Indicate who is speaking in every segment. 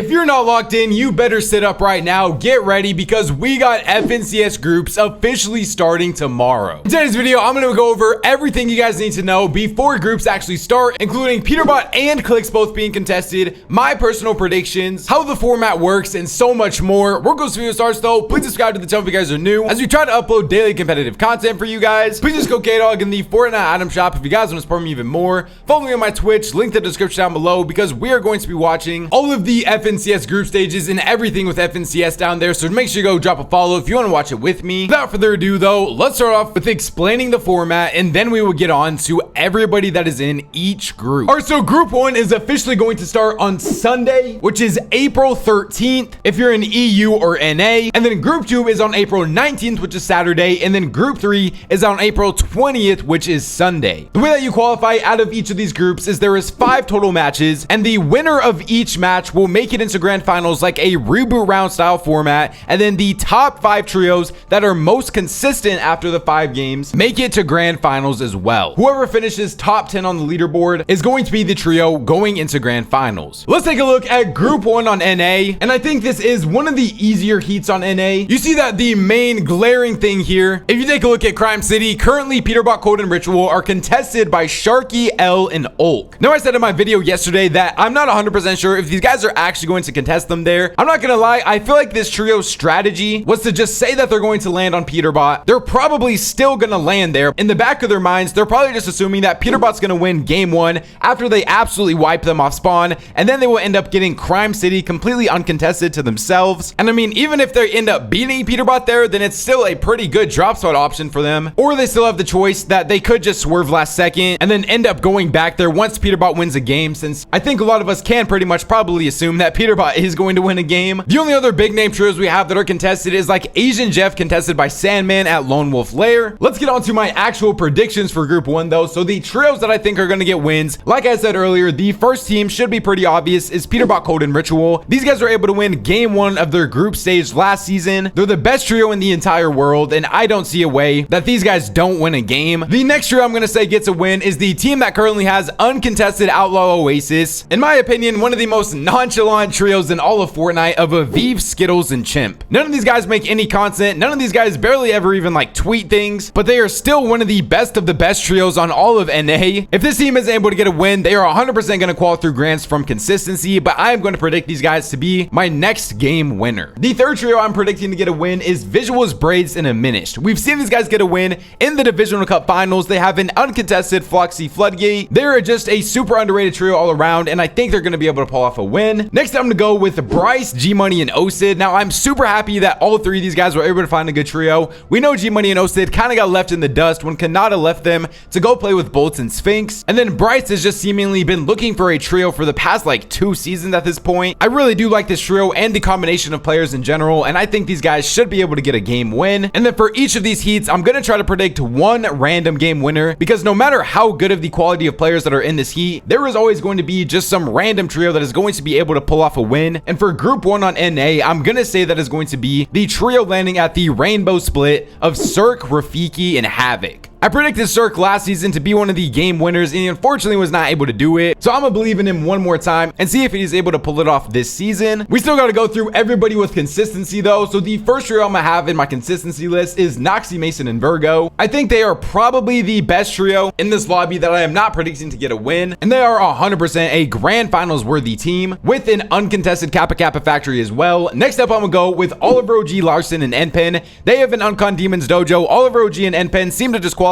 Speaker 1: If you're not locked in, you better sit up right now, get ready, because we got FNCS groups officially starting tomorrow. In today's video, I'm going to go over everything you guys need to know before groups actually start, including Peterbot and Clix both being contested, my personal predictions, how the format works, and so much more. Before this video starts though, please subscribe to the channel if you guys are new, as we try to upload daily competitive content for you guys. Please just go K-Dog in the Fortnite item shop if you guys want to support me even more. Follow me on my Twitch, link in the description down below, because we are going to be watching all of the FNCS group stages and everything with FNCS down there, so make sure you go drop a follow if you want to watch it with me. Without further ado though, let's start off with explaining the format, and then we will get on to everybody that is in each group. Alright, so group 1 is officially going to start on Sunday, which is April 13th if you're in EU or NA, and then group 2 is on April 19th, which is Saturday, and then group 3 is on April 20th, which is Sunday. The way that you qualify out of each of these groups is there is 5 total matches, and the winner of each match will make it into grand finals like a reboot round style format, and then the top 5 trios that are most consistent after the 5 games make it to grand finals as well. Whoever finishes top 10 on the leaderboard is going to be the trio going into grand finals. Let's take a look at group 1 on NA, and I think this is one of the easier heats on NA. You see that the main glaring thing here, if you take a look at Crime City, currently Peterbot, Code, and Ritual are contested by Sharky, L, and Ulk. Now, I said in my video yesterday that I'm not 100% sure if these guys are actually going to contest them there. I'm not gonna lie, I feel like this trio's strategy was to just say that they're going to land on Peterbot. They're probably still gonna land there. In the back of their minds, they're probably just assuming that Peterbot's gonna win game 1 after they absolutely wipe them off spawn, and then they will end up getting Crime City completely uncontested to themselves. And I mean, even if they end up beating Peterbot there, then it's still a pretty good drop spot option for them. Or they still have the choice that they could just swerve last second and then end up going back there once Peterbot wins a game, since I think a lot of us can pretty much probably assume that Peterbot is going to win a game. The only other big name trios we have that are contested is like Asian Jeff, contested by Sandman at Lone Wolf Lair. Let's get on to my actual predictions for group 1 though. So the trios that I think are going to get wins, like I said earlier, the first team should be pretty obvious, is Peterbot, Code, and Ritual. These guys were able to win game 1 of their group stage last season. They're the best trio in the entire world, and I don't see a way that these guys don't win a game. The next trio I'm going to say gets a win is the team that currently has uncontested Outlaw Oasis. In my opinion, one of the most nonchalant trios in all of Fortnite of Aviv, Skittles, and Chimp. None of these guys make any content. None of these guys barely ever even like tweet things, but they are still one of the best trios on all of NA. If this team is able to get a win, they are 100% going to qualify through grands from consistency, but I am going to predict these guys to be my next game winner. The third trio I'm predicting to get a win is Visuals, Braids, and Diminished. We've seen these guys get a win in the Divisional Cup Finals. They have an uncontested Floxy Floodgate. They're just a super underrated trio all around, and I think they're going to be able to pull off a win. Next, I'm going to go with Bryce, G-Money, and Osid. Now, I'm super happy that all 3 of these guys were able to find a good trio. We know G-Money and Osid kind of got left in the dust when Kanata left them to go play with Bolts and Sphinx, and then Bryce has just seemingly been looking for a trio for the past like 2 seasons at this point. I really do like this trio and the combination of players in general, and I think these guys should be able to get a game win. And then for each of these heats, I'm going to try to predict one random game winner, because no matter how good of the quality of players that are in this heat, there is always going to be just some random trio that is going to be able to pull off a win. And for group 1 on NA, I'm going to say that is going to be the trio landing at the rainbow split of Cirque, Rafiki, and Havoc. I predicted Cirque last season to be one of the game winners, and he unfortunately was not able to do it. So I'm gonna believe in him one more time and see if he's able to pull it off this season. We still got to go through everybody with consistency though. So the first trio I'm gonna have in my consistency list is Noxy, Mason, and Virgo. I think they are probably the best trio in this lobby that I am not predicting to get a win, and they are 100% a grand finals worthy team with an uncontested Kappa Kappa factory as well. Next up, I'm gonna go with Oliver OG, Larson, and Npen. They have an Uncon Demons dojo. Oliver OG and Npen seem to just qualify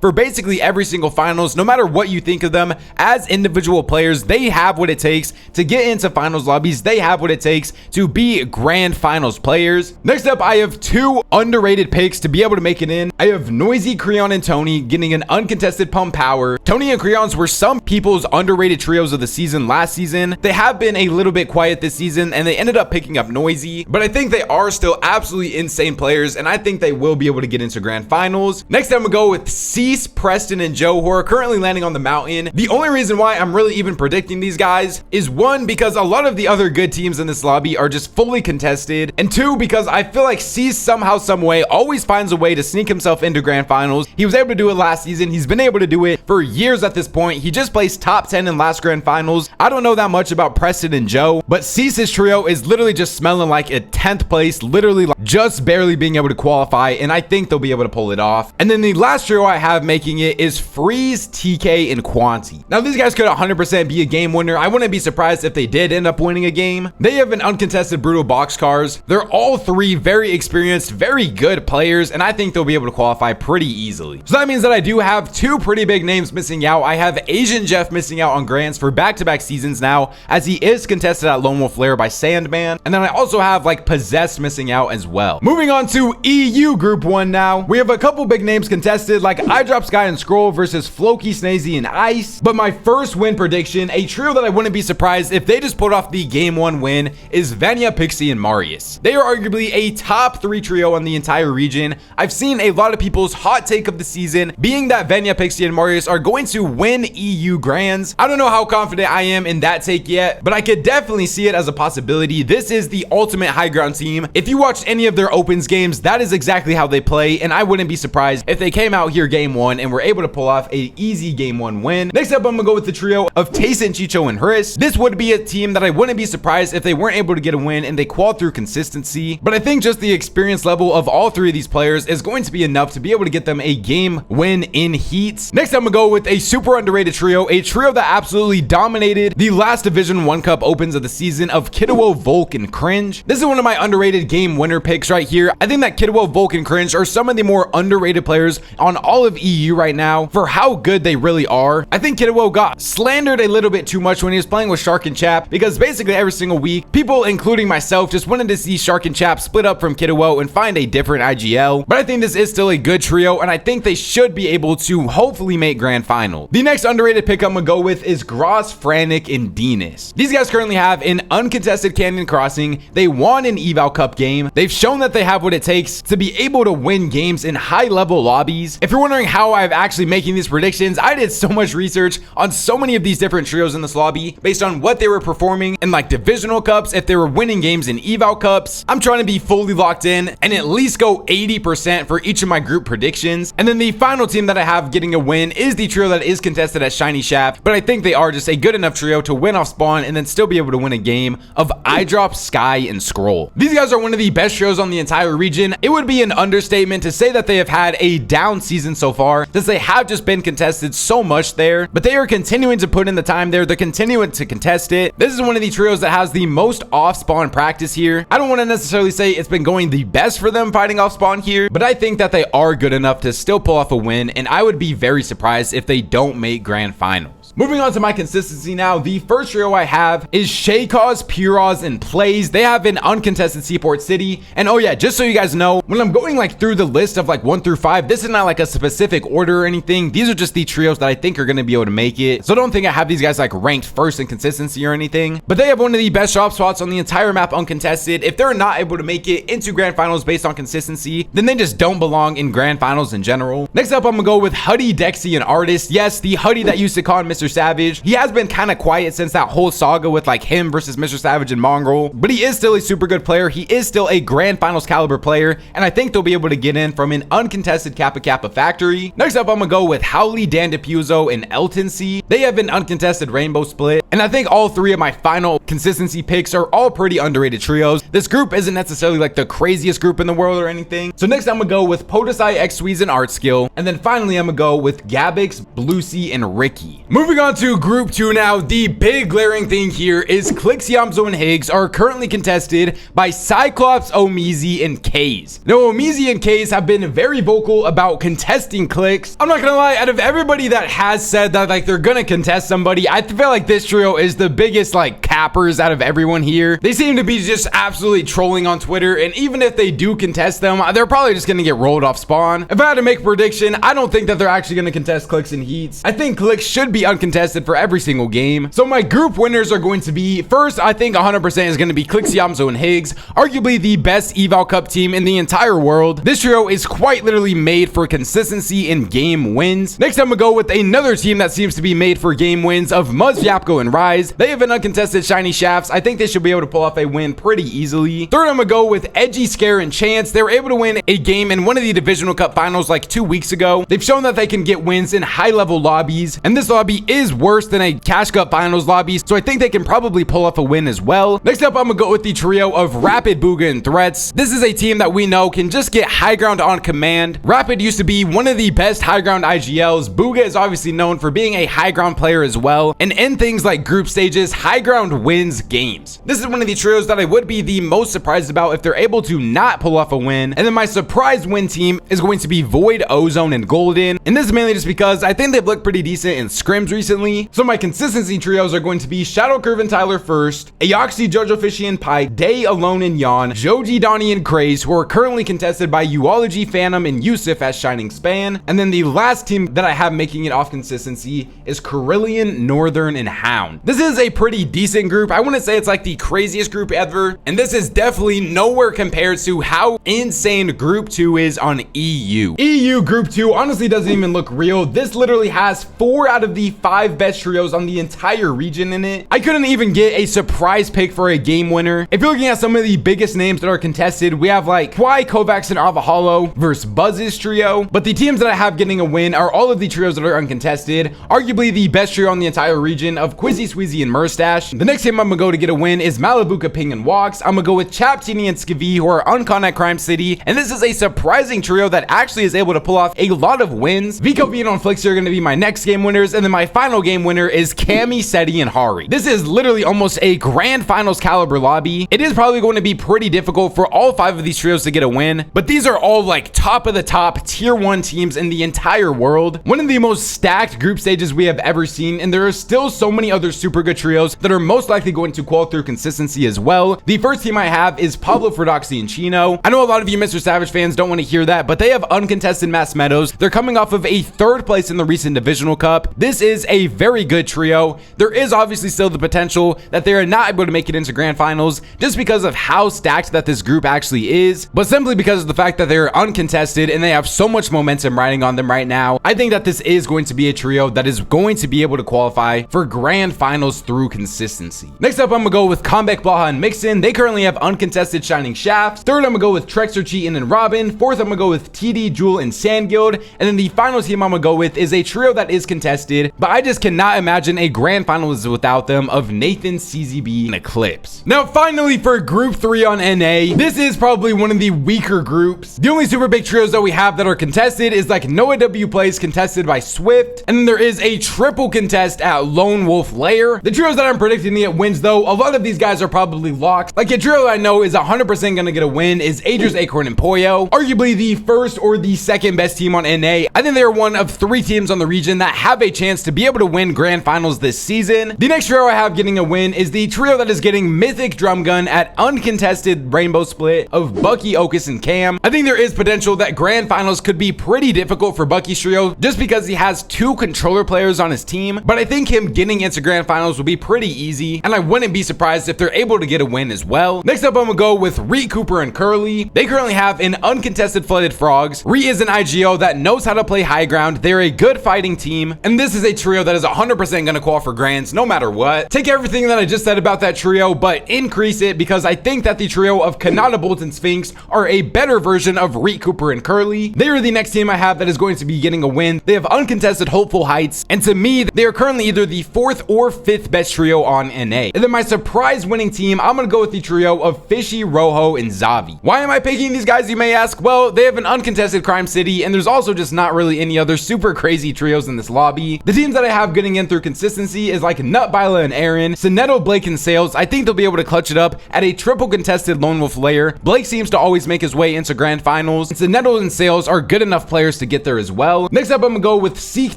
Speaker 1: for basically every single finals. No matter what you think of them as individual players, they have what it takes to get into finals lobbies. They have what it takes to be grand finals players. Next up, I have 2 underrated picks to be able to make it in. I have Noisy, Creon, and Tony getting an uncontested pump power. Tony and Creons were some people's underrated trios of the season last season. They have been a little bit quiet this season, and they ended up picking up Noisy, but I think they are still absolutely insane players, and I think they will be able to get into grand finals. Next, I'm gonna go with Cease, Preston, and Joe, who are currently landing on the mountain. The only reason why I'm really even predicting these guys is one, because a lot of the other good teams in this lobby are just fully contested, and two, because I feel like Cease somehow, some way always finds a way to sneak himself into grand finals. He was able to do it last season. He's been able to do it for years at this point. He just placed top 10 in last grand finals. I don't know that much about Preston and Joe, but Cease's trio is literally just smelling like a 10th place, literally like just barely being able to qualify, and I think they'll be able to pull it off. And then the last trio I have making it is Freeze, TK, and Quanti. Now these guys could 100% be a game winner. I wouldn't be surprised if they did end up winning a game. They have an uncontested brutal boxcars. They're all three very experienced, very good players, and I think they'll be able to qualify pretty easily. So that means that I do have two pretty big names missing out. I have Asian Jeff missing out on grands for back-to-back seasons now, as he is contested at Lone Wolf Lair by Sandman. And then I also have like Possessed missing out as well. Moving on to EU Group 1 now. We have a couple big names contested, like iDrop Sky and Scroll versus Floki, Snazy, and Ice. But my first win prediction, a trio that I wouldn't be surprised if they just put off the game 1 win, is Venya, Pixie, and Marius. They are arguably a top 3 trio in the entire region. I've seen a lot of people's hot take of the season being that Venya, Pixie, and Marius are going to win EU Grands. I don't know how confident I am in that take yet, but I could definitely see it as a possibility. This is the ultimate high ground team. If you watched any of their opens games, that is exactly how they play, and I wouldn't be surprised if they came out here game 1 and were able to pull off a easy game 1 win. Next up, I'm gonna go with the trio of Tayson, Chicho, and Hris. This would be a team that I wouldn't be surprised if they weren't able to get a win and they qualified through consistency, but I think just the experience level of all three of these players is going to be enough to be able to get them a game win in heats. Next, I'm gonna go with a super underrated trio, a trio that absolutely dominated the last Division 1 Cup opens of the season of Kiddo, Volk, and Cringe. This is one of my underrated game winner picks right here. I think that Kiddo, Volk, and Cringe are some of the more underrated players on all of EU right now for how good they really are. I think Kiddo got slandered a little bit too much when he was playing with Shark and Chap, because basically every single week, people, including myself, just wanted to see Shark and Chap split up from Kiddo and find a different IGL. But I think this is still a good trio, and I think they should be able to hopefully make grand final. The next underrated pick I'm gonna go with is Gross, Frantic, and Dinas. These guys currently have an uncontested Canyon Crossing. They won an Eval Cup game. They've shown that they have what it takes to be able to win games in high level lobbies. If you're wondering how I'm actually making these predictions, I did so much research on so many of these different trios in this lobby based on what they were performing in like divisional cups, if they were winning games in Eval Cups. I'm trying to be fully locked in and at least go 80% for each of my group predictions. And then the final team that I have getting a win is the trio that is contested at Shiny Shaft, but I think they are just a good enough trio to win off spawn and then still be able to win a game of iDrop, Sky, and Scroll. These guys are one of the best trios on the entire region. It would be an understatement to say that they have had a down season so far, since they have just been contested so much there, but they are continuing to put in the time there. They're continuing to contest it. This is one of the trios that has the most off spawn practice here. I don't want to necessarily say it's been going the best for them fighting off spawn here, but I think that they are good enough to still pull off a win, and I would be very surprised if they don't make grand finals. Moving on to my consistency now, the first trio I have is Shaycause, Puroz, and Plays. They have an uncontested Seaport City. And oh yeah, just so you guys know, when I'm going like through the list of like 1 through 5, this is not like a specific order or anything. These are just the trios that I think are going to be able to make it. So don't think I have these guys like ranked first in consistency or anything, but they have one of the best drop spots on the entire map uncontested. If they're not able to make it into grand finals based on consistency, then they just don't belong in grand finals in general. Next up, I'm gonna go with Huddy, Dexy, and Artist. Yes, the Huddy that used to call him Mr. Savage. He has been kind of quiet since that whole saga with like him versus Mr. Savage and Mongrel, but he is still a super good player. He is still a grand finals caliber player, and I think they'll be able to get in from an uncontested Kappa Kappa factory. Next up, I'm gonna go with Howley, Dan Diffuso, and Elton C. They have an uncontested rainbow split, and I think all three of my final consistency picks are all pretty underrated trios. This group isn't necessarily like the craziest group in the world or anything. So next I'm gonna go with Podesai, X-Sweez, and Art Skill, and then finally I'm gonna go with Gabix, Bluesy, and Ricky. Moving on to group 2 now, the big glaring thing here is Clix, Yamzo, and Higgs are currently contested by Cyclops, Omizi, and Kaze. Now Omizi and Kaze have been very vocal about contesting Clix. I'm not gonna lie, out of everybody that has said that like they're gonna contest somebody, I feel like this trio is the biggest like cap cappers out of everyone here. They seem to be just absolutely trolling on Twitter, and even if they do contest them, they're probably just going to get rolled off spawn. If I had to make a prediction, I don't think that they're actually going to contest Clix and Heats. I think Clix should be uncontested for every single game. So my group winners are going to be, first, I think 100% is going to be Clix, Yamzo, and Higgs, arguably the best Eval Cup team in the entire world. This trio is quite literally made for consistency in game wins. Next, I'm going to go with another team that seems to be made for game wins of Muzz, Yapko, and Rise. They have an uncontested Shiny Shafts. I think they should be able to pull off a win pretty easily. Third, I'm going to go with Edgy, Scare, and Chance. They were able to win a game in one of the Divisional Cup finals like 2 weeks ago. They've shown that they can get wins in high-level lobbies, and this lobby is worse than a Cash Cup finals lobby, so I think they can probably pull off a win as well. Next up, I'm going to go with the trio of Rapid, Booga, and Threats. This is a team that we know can just get high ground on command. Rapid used to be one of the best high ground IGLs. Booga is obviously known for being a high ground player as well, and in things like group stages, high ground wins games. This is one of the trios that I would be the most surprised about if they're able to not pull off a win. And then my surprise win team is going to be Void, Ozone, and Golden, and this is mainly just because I think they've looked pretty decent in scrims recently. So my consistency trios are going to be Shadow, Curve, and Tyler first, Aoxy, Jojo, Fishy, and Pike, Day, Alone, and Yawn, Joji, Donnie, and Craze, who are currently contested by Uology, Phantom, and Yusuf as Shining Span. And then the last team that I have making it off consistency is Carillion, Northern, and Hound. This is a pretty decent group. I wouldn't say it's like the craziest group ever, and this is definitely nowhere compared to how insane Group 2 is on EU. EU Group 2 honestly doesn't even look real. This literally has 4 out of the 5 best trios on the entire region in it. I couldn't even get a surprise pick for a game winner. If you're looking at some of the biggest names that are contested, we have like Kwai, Kovacs, and Avahalo versus Buzz's trio, but the teams that I have getting a win are all of the trios that are uncontested. Arguably the best trio on the entire region of Quizzy, Sweezy, and Murstache. The next team I'm gonna go to get a win is Malibuka, Ping, and Walks. I'm gonna go with Chap, Teeny, and Skivy, who are uncon at Crime City, and this is a surprising trio that actually is able to pull off a lot of wins. Vico, Vito, and Flixie are gonna be my next game winners, and then my final game winner is Cammy, Seti, and Hari. This is literally almost a grand finals caliber lobby. It is probably going to be pretty difficult for all 5 of these trios to get a win, but these are all like top of the top tier 1 teams in the entire world. One of the most stacked group stages we have ever seen, and there are still so many other super good trios that are most likely going to qual through consistency as well. The first team I have is Pablo, Ferdoxy, and Chino. I know a lot of you Mr. Savage fans don't want to hear that, but they have uncontested Mass Meadows. They're coming off of a 3rd place in the recent Divisional Cup. This is a very good trio. There is obviously still the potential that they are not able to make it into grand finals just because of how stacked that this group actually is, but simply because of the fact that they're uncontested and they have so much momentum riding on them right now. I think that this is going to be a trio that is going to be able to qualify for grand finals through consistency. Next up, I'm gonna go with Comeback, Blaha, and Mixin. They currently have uncontested Shining Shafts. Third, I'm gonna go with Trexter, Cheatin, and Robin. Fourth, I'm gonna go with TD, Jewel, and Sandguild. And then the final team I'm gonna go with is a trio that is contested, but I just cannot imagine a grand finals without them, of Nathan, CZB, and Eclipse. Now, finally, for Group 3 on NA, this is probably one of the weaker groups. The only super big trios that we have that are contested is like Noah W Plays, contested by Swift, and then there is a triple contest at Lone Wolf Lair. The trios that I'm predicting to get wins, though, a lot of these guys are probably locked. Like a trio I know is 100% gonna get a win is Adrius, Acorn, and Poyo. Arguably the first or the second best team on NA. I think they're one of 3 teams on the region that have a chance to be able to win grand finals this season. The next trio I have getting a win is the trio that is getting Mythic Drum Gun at uncontested Rainbow Split of Bucky, Okus, and Cam. I think there is potential that grand finals could be pretty difficult for Bucky's trio just because he has 2 controller players on his team, but I think him getting into grand finals will be pretty easy, and I wouldn't be surprised if they're able to get a win as well. Next up, I'm gonna go with Reet, Cooper, and Curly. They currently have an uncontested Flooded Frogs. Reet is an IGO that knows how to play high ground. They're a good fighting team, and this is a trio that is 100% gonna qual for grands no matter what. Take everything that I just said about that trio, but increase it, because I think that the trio of Kanata, Bolt, and Sphinx are a better version of Reet, Cooper, and Curly. They are the next team I have that is going to be getting a win. They have uncontested Hopeful Heights, and to me, they are currently either the 4th or 5th best trio on NA. And then my surprise winning team, I'm gonna go with the trio of Fishy, Rojo, and Zavi. Why am I picking these guys, you may ask? Well, they have an uncontested Crime City, and there's also just not really any other super crazy trios in this lobby. The teams that I have getting in through consistency is like Nutbila and Aaron, Sinetto, Blake, and Sales. I think they'll be able to clutch it up at a triple contested Lone Wolf Lair. Blake seems to always make his way into grand finals. Sinetto and Sales are good enough players to get there as well. Next up, I'm gonna go with Seek,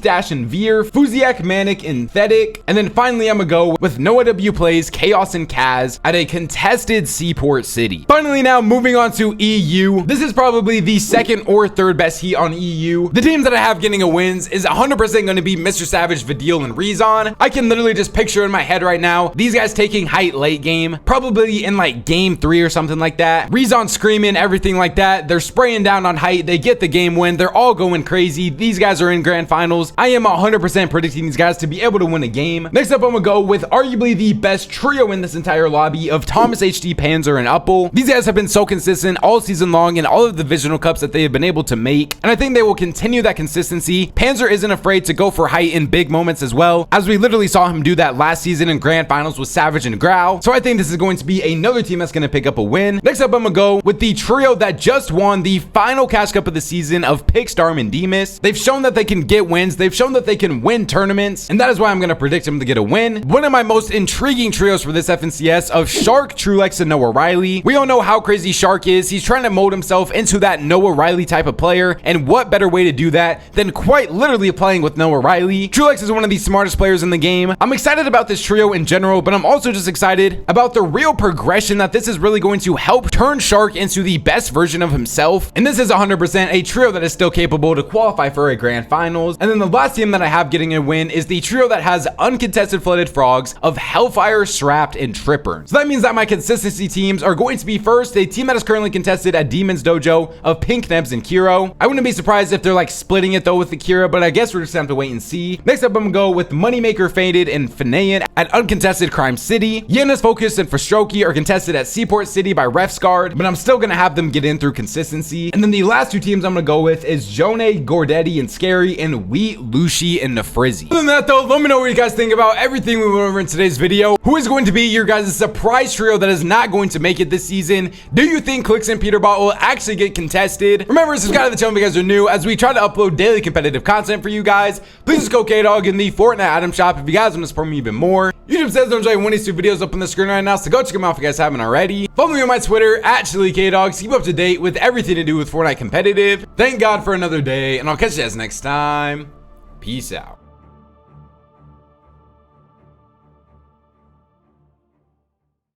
Speaker 1: Dash, and Veer, Fuziak, Manic, and Thetic. And then finally, I'm gonna go with Noah BW plays Chaos and Kaz at a contested seaport city. Finally, now moving on to EU. This is probably the second or third best heat on EU. The teams that I have getting a wins is 100% going to be Mr. Savage, Vidil, and Rezon. I can literally just picture in my head right now these guys taking height late game, probably in like game 3 or something like that. Rezon screaming, everything like that. They're spraying down on height. They get the game win. They're all going crazy. These guys are in grand finals. I am 100% predicting these guys to be able to win a game. Next up, I'm gonna go with arguably the best trio in this entire lobby of Thomas, HD, Panzer, and Uppel. These guys have been so consistent all season long in all of the divisional cups that they have been able to make, and I think they will continue that consistency. Panzer isn't afraid to go for height in big moments as well, as we literally saw him do that last season in grand finals with Savage and Grau. So I think this is going to be another team that's going to pick up a win. Next up, I'm gonna go with the trio that just won the final cash cup of the season of Pick, Starm, and Demas. They've shown that they can get wins. They've shown that they can win tournaments, and that is why I'm going to predict them to get a win. One of my most intriguing trios for this FNCS of Shark, Trulex, and Noah Riley. We all know how crazy Shark is. He's trying to mold himself into that Noah Riley type of player, and what better way to do that than quite literally playing with Noah Riley. Trulex is one of the smartest players in the game. I'm excited about this trio in general, but I'm also just excited about the real progression that this is really going to help turn Shark into the best version of himself. And this is 100% a trio that is still capable to qualify for a grand finals. And then the last team that I have getting a win is the trio that has uncontested flooded frogs of Hellfire, Strapped, and Tripper. So that means that my consistency teams are going to be first, a team that is currently contested at Demon's Dojo of Pink, Nebs, and Kiro. I wouldn't be surprised if they're like splitting it though with the Kira, but I guess we're just gonna have to wait and see. Next up, I'm gonna go with Moneymaker, Faded, and Fanayan at uncontested Crime City. Yena's Focus and Frostroki are contested at Seaport City by Refsguard, but I'm still gonna have them get in through consistency. And then the last two teams I'm gonna go with is Jone, Gordetti, and Scary, and Wheat, Lushi, and Nefrizzi. Other than that though, let me know what you guys think about everything we went over in today's video. Who is going to be your guys' surprise trio that is not going to make it this season? Do you think Clix and Peterbot will actually get contested? Remember to subscribe to the channel if you guys are new, as we try to upload daily competitive content for you guys. Please just go K-Dog in the Fortnite item shop if you guys want to support me even more. YouTube says don't enjoy one of these two videos up on the screen right now, so go check them out if you guys haven't already. Follow me on my Twitter at ChiliKDog to keep up to date with everything to do with Fortnite competitive. Thank God for another day, and I'll catch you guys next time. Peace out.